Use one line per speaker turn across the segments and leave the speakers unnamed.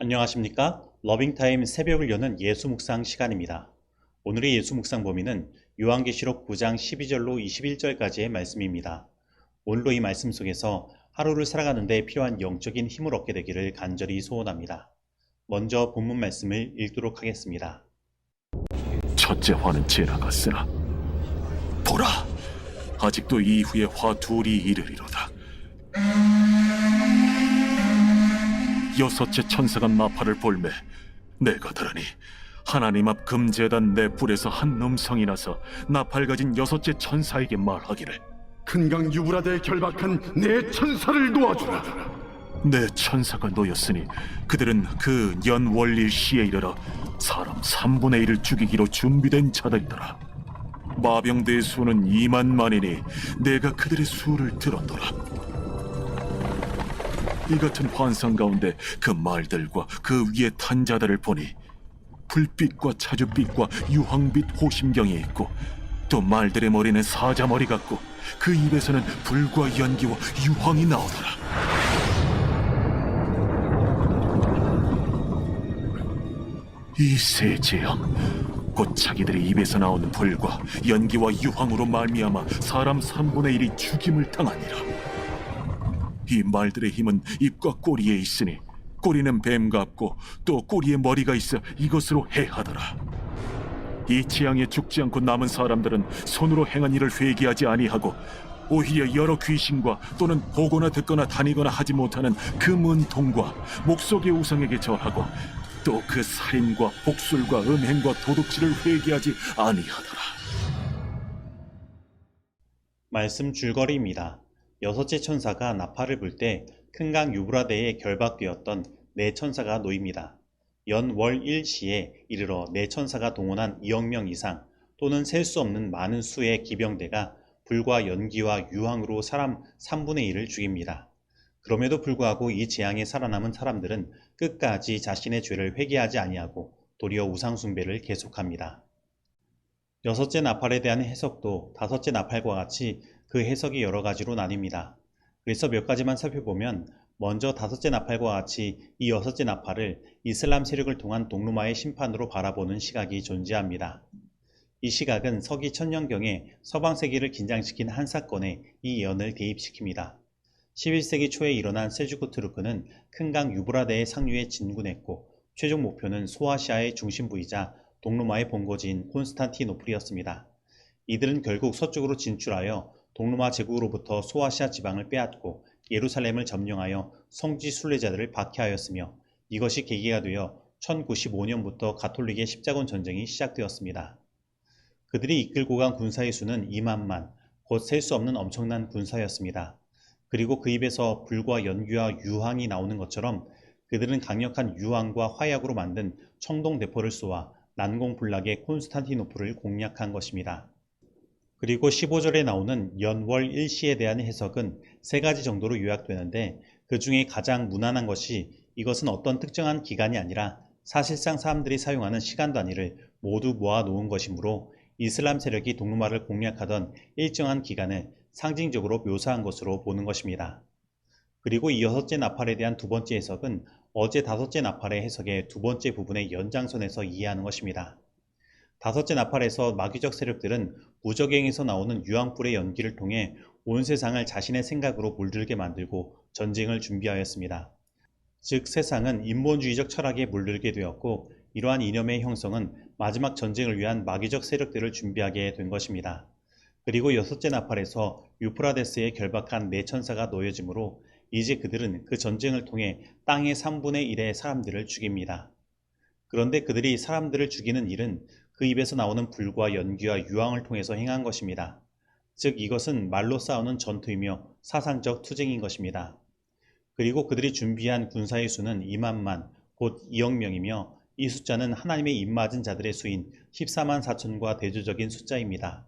안녕하십니까? 러빙타임 새벽을 여는 예수 묵상 시간입니다. 오늘의 예수 묵상 범위는 요한계시록 9장 12절로 21절까지의 말씀입니다. 오늘도 이 말씀 속에서 하루를 살아가는 데 필요한 영적인 힘을 얻게 되기를 간절히 소원합니다. 먼저 본문 말씀을 읽도록 하겠습니다.
첫째 화는 지나갔으나 보라, 아직도 이후에 화 둘이 이르리로다. 여섯째 천사가 나팔을 볼매 내가 들으니 하나님 앞 금제단 네 뿔에서 한 음성이 나서 나팔 가진 여섯째 천사에게 말하기를,
큰 강 유브라데에 결박한 네 천사를 놓아주라.
네 천사가 놓였으니 그들은 그 연월일 시에 이르러 사람 3분의 1을 죽이기로 준비된 자들이더라. 마병대의 수는 2만만이니 내가 그들의 수를 들었노라. 이 같은 환상 가운데 그 말들과 그 위에 탄 자들을 보니 불빛과 자줏빛과 유황빛 호심경이 있고, 또 말들의 머리는 사자머리 같고 그 입에서는 불과 연기와 유황이 나오더라. 이 세 재앙 곧 자기들의 입에서 나오는 불과 연기와 유황으로 말미암아 사람 3분의 1이 죽임을 당하니라. 이 말들의 힘은 입과 꼬리에 있으니 꼬리는 뱀 같고 또 꼬리에 머리가 있어 이것으로 해하더라. 이 재앙에 죽지 않고 남은 사람들은 손으로 행한 일을 회개하지 아니하고 오히려 여러 귀신과 또는 보거나 듣거나 다니거나 하지 못하는 그 문통과 목석의 우상에게 절하고 또 그 살인과 복술과 음행과 도둑질을 회개하지 아니하더라.
말씀 줄거리입니다. 여섯째 천사가 나팔을 불 때 큰 강 유브라데에 결박되었던 네 천사가 놓입니다. 연월 일시에 이르러 네 천사가 동원한 2억 명 이상 또는 셀 수 없는 많은 수의 기병대가 불과 연기와 유황으로 사람 3분의 1을 죽입니다. 그럼에도 불구하고 이 재앙에 살아남은 사람들은 끝까지 자신의 죄를 회개하지 아니하고 도리어 우상 숭배를 계속합니다. 여섯째 나팔에 대한 해석도 다섯째 나팔과 같이 그 해석이 여러 가지로 나뉩니다. 그래서 몇 가지만 살펴보면, 먼저 다섯째 나팔과 같이 이 여섯째 나팔을 이슬람 세력을 통한 동로마의 심판으로 바라보는 시각이 존재합니다. 이 시각은 서기 1000년경에 서방 세계를 긴장시킨 한 사건에 이 예언을 대입시킵니다. 11세기 초에 일어난 셀주크 투르크는 큰 강 유브라데의 상류에 진군했고, 최종 목표는 소아시아의 중심부이자 동로마의 본거지인 콘스탄티노플이었습니다. 이들은 결국 서쪽으로 진출하여 동로마 제국으로부터 소아시아 지방을 빼앗고 예루살렘을 점령하여 성지 순례자들을 박해하였으며, 이것이 계기가 되어 1095년부터 가톨릭의 십자군 전쟁이 시작되었습니다. 그들이 이끌고 간 군사의 수는 2만만, 곧 셀 수 없는 엄청난 군사였습니다. 그리고 그 입에서 불과 연기와 유황이 나오는 것처럼 그들은 강력한 유황과 화약으로 만든 청동대포를 쏘아 난공불락의 콘스탄티노플을 공략한 것입니다. 그리고 15절에 나오는 연월 일시에 대한 해석은 세 가지 정도로 요약되는데, 그 중에 가장 무난한 것이 이것은 어떤 특정한 기간이 아니라 사실상 사람들이 사용하는 시간 단위를 모두 모아 놓은 것이므로 이슬람 세력이 동로마를 공략하던 일정한 기간을 상징적으로 묘사한 것으로 보는 것입니다. 그리고 이 여섯째 나팔에 대한 두 번째 해석은 어제 다섯째 나팔의 해석의 두 번째 부분의 연장선에서 이해하는 것입니다. 다섯째 나팔에서 마귀적 세력들은 무적행에서 나오는 유황불의 연기를 통해 온 세상을 자신의 생각으로 물들게 만들고 전쟁을 준비하였습니다. 즉 세상은 인본주의적 철학에 물들게 되었고, 이러한 이념의 형성은 마지막 전쟁을 위한 마귀적 세력들을 준비하게 된 것입니다. 그리고 여섯째 나팔에서 유프라데스에 결박한 네 천사가 놓여지므로 이제 그들은 그 전쟁을 통해 땅의 3분의 1의 사람들을 죽입니다. 그런데 그들이 사람들을 죽이는 일은 그 입에서 나오는 불과 연기와 유황을 통해서 행한 것입니다. 즉 이것은 말로 싸우는 전투이며 사상적 투쟁인 것입니다. 그리고 그들이 준비한 군사의 수는 2만만, 곧 2억 명이며 이 숫자는 하나님의 입맞은 자들의 수인 14만 4천과 대조적인 숫자입니다.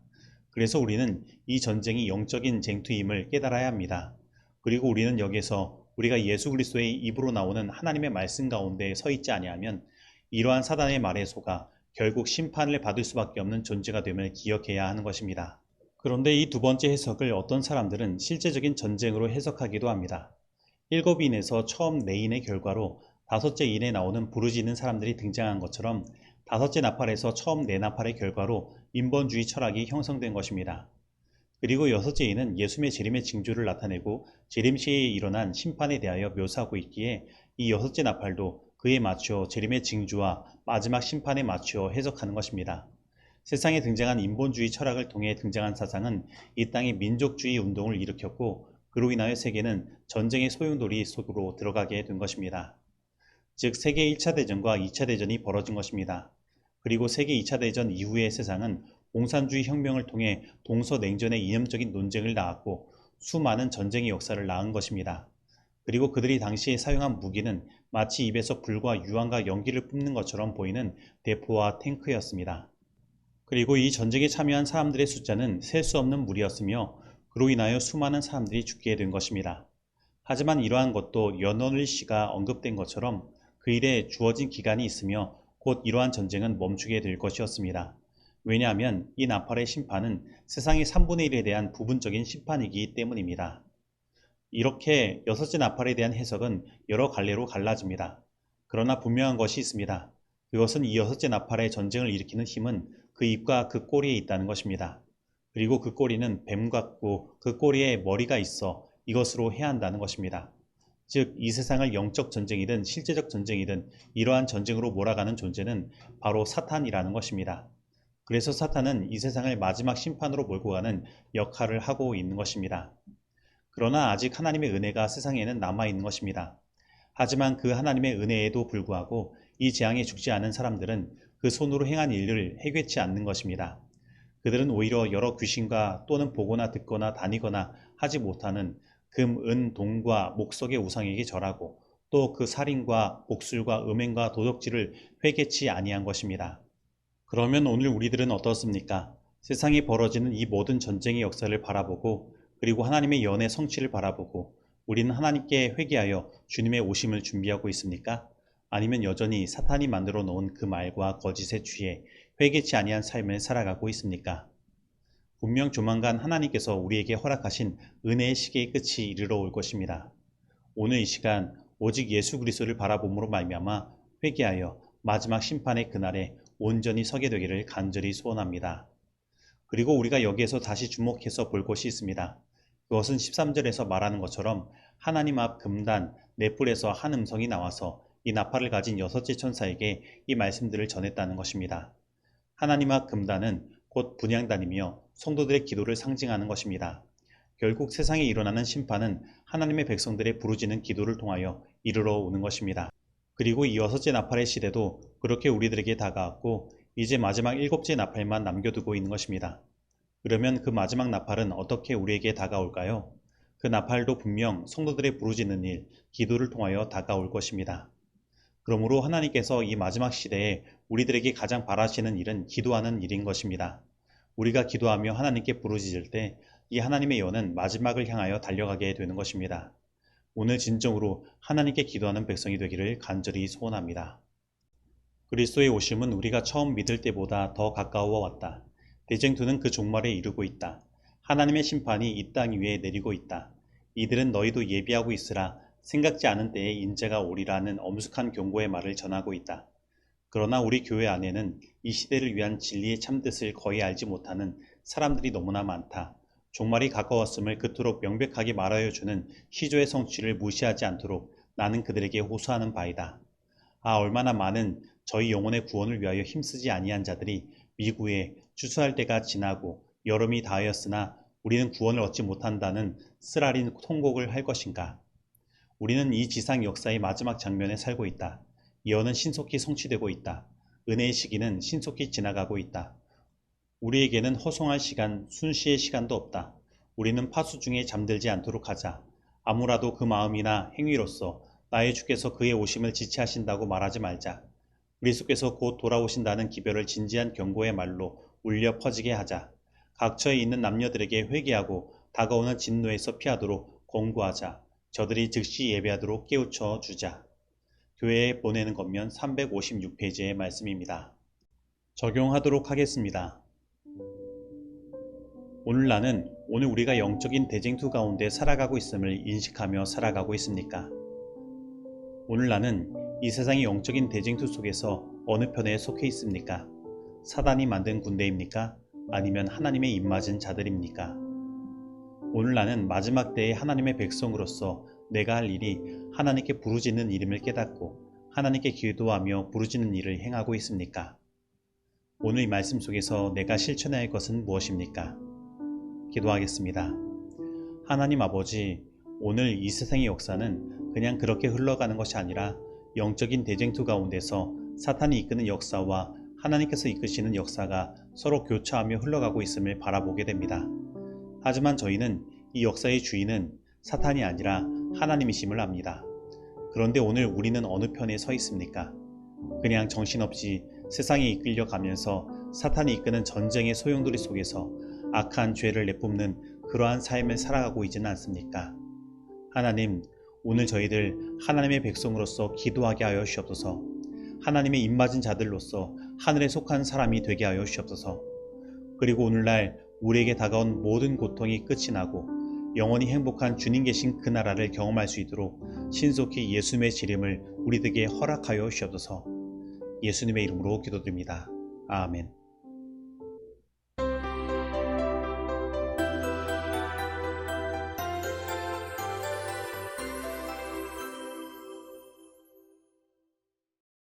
그래서 우리는 이 전쟁이 영적인 쟁투임을 깨달아야 합니다. 그리고 우리는 여기서 우리가 예수 그리스도의 입으로 나오는 하나님의 말씀 가운데 서 있지 아니하면 이러한 사단의 말에 속아 결국 심판을 받을 수밖에 없는 존재가 됨을 기억해야 하는 것입니다. 그런데 이 두 번째 해석을 어떤 사람들은 실제적인 전쟁으로 해석하기도 합니다. 일곱인에서 처음 내인의 결과로 다섯째 인에 나오는 부르짖는 사람들이 등장한 것처럼 다섯째 나팔에서 처음 네 나팔의 결과로 인본주의 철학이 형성된 것입니다. 그리고 여섯째 인은 예수님의 재림의 징조를 나타내고 재림 시에 일어난 심판에 대하여 묘사하고 있기에 이 여섯째 나팔도 그에 맞추어 재림의 징조와 마지막 심판에 맞추어 해석하는 것입니다. 세상에 등장한 인본주의 철학을 통해 등장한 사상은 이 땅에 민족주의 운동을 일으켰고 그로 인하여 세계는 전쟁의 소용돌이 속으로 들어가게 된 것입니다. 즉 세계 1차 대전과 2차 대전이 벌어진 것입니다. 그리고 세계 2차 대전 이후의 세상은 공산주의 혁명을 통해 동서냉전의 이념적인 논쟁을 낳았고 수많은 전쟁의 역사를 낳은 것입니다. 그리고 그들이 당시에 사용한 무기는 마치 입에서 불과 유황과 연기를 뿜는 것처럼 보이는 대포와 탱크였습니다. 그리고 이 전쟁에 참여한 사람들의 숫자는 셀 수 없는 무리였으며 그로 인하여 수많은 사람들이 죽게 된 것입니다. 하지만 이러한 것도 연원을 씨가 언급된 것처럼 그 일에 주어진 기간이 있으며 곧 이러한 전쟁은 멈추게 될 것이었습니다. 왜냐하면 이 나팔의 심판은 세상의 3분의 1에 대한 부분적인 심판이기 때문입니다. 이렇게 여섯째 나팔에 대한 해석은 여러 갈래로 갈라집니다. 그러나 분명한 것이 있습니다. 그것은 이 여섯째 나팔의 전쟁을 일으키는 힘은 그 입과 그 꼬리에 있다는 것입니다. 그리고 그 꼬리는 뱀 같고 그 꼬리에 머리가 있어 이것으로 해야 한다는 것입니다. 즉 이 세상을 영적 전쟁이든 실제적 전쟁이든 이러한 전쟁으로 몰아가는 존재는 바로 사탄이라는 것입니다. 그래서 사탄은 이 세상을 마지막 심판으로 몰고 가는 역할을 하고 있는 것입니다. 그러나 아직 하나님의 은혜가 세상에는 남아있는 것입니다. 하지만 그 하나님의 은혜에도 불구하고 이 재앙에 죽지 않은 사람들은 그 손으로 행한 일을 해결치 않는 것입니다. 그들은 오히려 여러 귀신과 또는 보거나 듣거나 다니거나 하지 못하는 금, 은, 동과 목석의 우상에게 절하고 또 그 살인과 복술과 음행과 도적질을 회개치 아니한 것입니다. 그러면 오늘 우리들은 어떻습니까? 세상에 벌어지는 이 모든 전쟁의 역사를 바라보고 그리고 하나님의 연의 성취를 바라보고 우리는 하나님께 회개하여 주님의 오심을 준비하고 있습니까? 아니면 여전히 사탄이 만들어 놓은 그 말과 거짓에 취해 회개치 아니한 삶을 살아가고 있습니까? 분명 조만간 하나님께서 우리에게 허락하신 은혜의 시계의 끝이 이르러 올 것입니다. 오늘 이 시간 오직 예수 그리스도를 바라봄으로 말미암아 회개하여 마지막 심판의 그날에 온전히 서게 되기를 간절히 소원합니다. 그리고 우리가 여기에서 다시 주목해서 볼 것이 있습니다. 그것은 13절에서 말하는 것처럼 하나님 앞 금단 넷불에서 한 음성이 나와서 이 나팔을 가진 여섯째 천사에게 이 말씀들을 전했다는 것입니다. 하나님 앞 금단은 곧 분향단이며 성도들의 기도를 상징하는 것입니다. 결국 세상에 일어나는 심판은 하나님의 백성들의 부르짖는 기도를 통하여 이르러 오는 것입니다. 그리고 이 여섯째 나팔의 시대도 그렇게 우리들에게 다가왔고 이제 마지막 일곱째 나팔만 남겨두고 있는 것입니다. 그러면 그 마지막 나팔은 어떻게 우리에게 다가올까요? 그 나팔도 분명 성도들의 부르짖는 일, 기도를 통하여 다가올 것입니다. 그러므로 하나님께서 이 마지막 시대에 우리들에게 가장 바라시는 일은 기도하는 일인 것입니다. 우리가 기도하며 하나님께 부르짖을 때 이 하나님의 연은 마지막을 향하여 달려가게 되는 것입니다. 오늘 진정으로 하나님께 기도하는 백성이 되기를 간절히 소원합니다. 그리스도의 오심은 우리가 처음 믿을 때보다 더 가까워 왔다. 대쟁투는 그 종말에 이르고 있다. 하나님의 심판이 이 땅 위에 내리고 있다. 이들은 너희도 예비하고 있으라. 생각지 않은 때에 인재가 오리라는 엄숙한 경고의 말을 전하고 있다. 그러나 우리 교회 안에는 이 시대를 위한 진리의 참뜻을 거의 알지 못하는 사람들이 너무나 많다. 종말이 가까웠음을 그토록 명백하게 말하여 주는 시조의 성취를 무시하지 않도록 나는 그들에게 호소하는 바이다. 아, 얼마나 많은 저희 영혼의 구원을 위하여 힘쓰지 아니한 자들이 미구에 추수할 때가 지나고 여름이 다하였으나 우리는 구원을 얻지 못한다는 쓰라린 통곡을 할 것인가. 우리는 이 지상 역사의 마지막 장면에 살고 있다. 예언은 신속히 성취되고 있다. 은혜의 시기는 신속히 지나가고 있다. 우리에게는 허송할 시간, 순시의 시간도 없다. 우리는 파수 중에 잠들지 않도록 하자. 아무라도 그 마음이나 행위로서 나의 주께서 그의 오심을 지체하신다고 말하지 말자. 그리스도께서 곧 돌아오신다는 기별을 진지한 경고의 말로 울려 퍼지게 하자. 각처에 있는 남녀들에게 회개하고 다가오는 진노에서 피하도록 권고하자. 저들이 즉시 예배하도록 깨우쳐 주자. 교회에 보내는 겉면 356페이지의 말씀입니다. 적용하도록 하겠습니다. 오늘 우리가 영적인 대쟁투 가운데 살아가고 있음을 인식하며 살아가고 있습니까? 오늘 나는 이 세상의 영적인 대쟁투 속에서 어느 편에 속해 있습니까? 사단이 만든 군대입니까? 아니면 하나님의 입맞은 자들입니까? 오늘 나는 마지막 때의 하나님의 백성으로서 내가 할 일이 하나님께 부르짖는 일임을 깨닫고 하나님께 기도하며 부르짖는 일을 행하고 있습니까? 오늘 이 말씀 속에서 내가 실천해야 할 것은 무엇입니까? 기도하겠습니다. 하나님 아버지, 오늘 이 세상의 역사는 그냥 그렇게 흘러가는 것이 아니라 영적인 대쟁투 가운데서 사탄이 이끄는 역사와 하나님께서 이끄시는 역사가 서로 교차하며 흘러가고 있음을 바라보게 됩니다. 하지만 저희는 이 역사의 주인은 사탄이 아니라 하나님이심을 압니다. 그런데 오늘 우리는 어느 편에 서 있습니까? 그냥 정신없이 세상에 이끌려 가면서 사탄이 이끄는 전쟁의 소용돌이 속에서 악한 죄를 내뿜는 그러한 삶을 살아가고 있지는 않습니까? 하나님, 오늘 저희들 하나님의 백성으로서 기도하게 하여 주시옵소서. 하나님의 입맞은 자들로서 하늘에 속한 사람이 되게 하여 주시옵소서. 그리고 오늘날 우리에게 다가온 모든 고통이 끝이 나고 영원히 행복한 주님 계신 그 나라를 경험할 수 있도록 신속히 예수님의 지름을 우리들에게 허락하여 주시옵소서. 예수님의 이름으로 기도드립니다. 아멘.